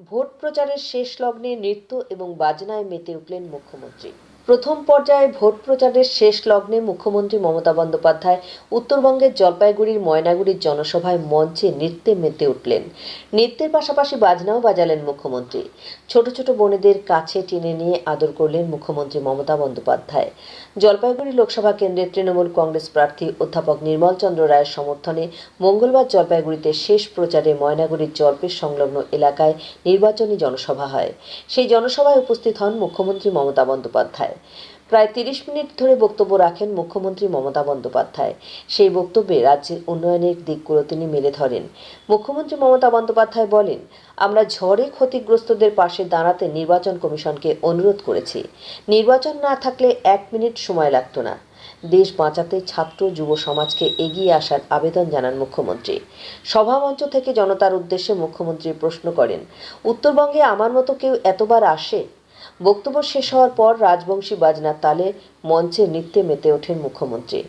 Vote প্রচারের শেষ লগ্নে নৃত্য এবং বাজনায় মেতে উঠলেন মুখ্যমন্ত্রী। প্রথম পর্যায়ে ভোট প্রচারের শেষ লগ্নে মুখ্যমন্ত্রী মমতা বন্দ্যোপাধ্যায় উত্তরবঙ্গের জলপাইগুড়ির ময়নাগুড়ির জনসভায় মঞ্চে নৃত্যে মেতে উঠলেন। নৃত্যের পাশাপাশি বাজনাও বাজালেন মুখ্যমন্ত্রী। ছোট ছোট বোনেদের কাছে টেনে নিয়ে আদর করলেন মুখ্যমন্ত্রী মমতা বন্দ্যোপাধ্যায়। জলপাইগুড়ি লোকসভা কেন্দ্রের তৃণমূল কংগ্রেস প্রার্থী অধ্যাপক নির্মল চন্দ্র রায়ের সমর্থনে মঙ্গলবার জলপাইগুড়িতে শেষ প্রচারে ময়নাগুড়ির জলপেশ সংলগ্ন এলাকায় নির্বাচনী জনসভা হয়। সেই জনসভায় উপস্থিত হন মুখ্যমন্ত্রী মমতা বন্দ্যোপাধ্যায়। প্রায় ৩০ মিনিট ধরে বক্তব্য রাখেন মুখ্যমন্ত্রী মমতা বন্দ্যোপাধ্যায়। সেই বক্তব্যে রাজ্যের উন্নয়নের দিকগুলো তিনি মেলে ধরেন। মুখ্যমন্ত্রী মমতা বন্দ্যোপাধ্যায় বলেন, আমরা ঝড়ে ক্ষতিগ্রস্তদের পাশে দাঁড়াতে নির্বাচন কমিশনকে অনুরোধ করেছি। নির্বাচন না থাকলে ১ মিনিট সময় লাগতো না। দেশ বাঁচাতে ছাত্র যুব সমাজকে এগিয়ে আসার আবেদন জানান মুখ্যমন্ত্রী। সভামঞ্চ থেকে জনতার উদ্দেশ্যে মুখ্যমন্ত্রী প্রশ্ন করেন, উত্তরবঙ্গে আমার মতো কেউ এতবার আসে? বক্তব্য শেষ হওয়ার পর রাজবংশী বাজনার তালে মঞ্চে নৃত্যে মেতে ওঠেন মুখ্যমন্ত্রী।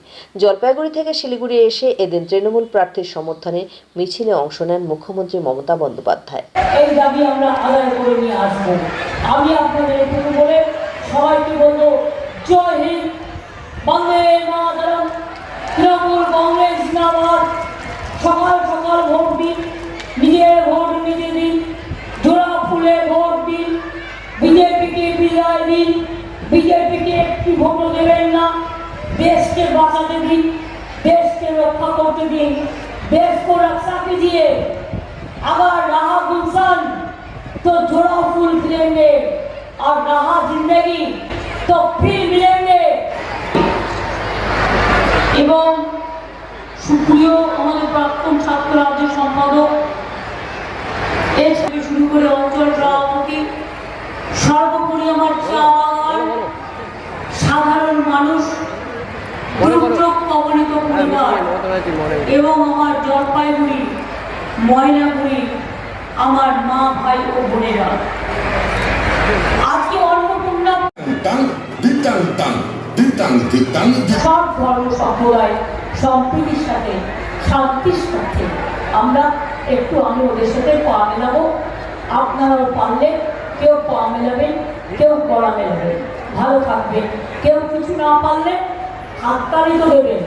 জলপাইগুড়ি থেকে শিলিগুড়ি এসে এদিন তৃণমূল প্রার্থীর সমর্থনে মিছিলে অংশ নেন মুখ্যমন্ত্রী মমতা বন্দ্যোপাধ্যায়। এই দাবি আমরা আদায় করে নিয়ে আসবো। আমি আপনাদের এটুকু বলে সবাইকে বলবো, জয় হিন্দ, বন্দে মাতরম। তৃণমূল কংগ্রেস জিন্দাবাদ। সকাল সকাল ভোট দিন, নিজের ভোট নিজে দিন, জোড়া ফুলে ভোট দিন, বিজেপিকে বিদায় দিন। বিজেপিকে একটি ভোটও দেবেন না। দেশকে বাঁচাতে দিন, দেশকে রক্ষা করতে দিন। देश को रक्षा कीजिए। अगर रहा गुलशन तो जोड़ा फूल खिलेंगे, और रहा जिंदगी तो फिर मिलेंगे। এবং সুপ্রিয় আমাদের প্রাক্তন ছাত্র রাজ্য সম্পাদক এর থেকে শুরু করে অঞ্চল সভাপতি, সর্বোপরি আমার সাধারণ মানুষ, দুর্যোগ কবলিত পরিবার এবং আমার জলপাইগুড়ি ময়নাগুড়ি আমার মা ভাই ও বোনেরা, আজকে অন্নপূর্ণা সব ধর্ম সম্প্রদায় সম্প্রীতির সাথে শান্তির সাথে আমরা আমি ওদের সাথে পা মেলাবো। আপনারাও পারলে কেউ পা মেলাবেন, কেউ গলা মেলাবেন, ভালো থাকবেন। কেউ কিছু না পারলে হাততালি তো দেবেন।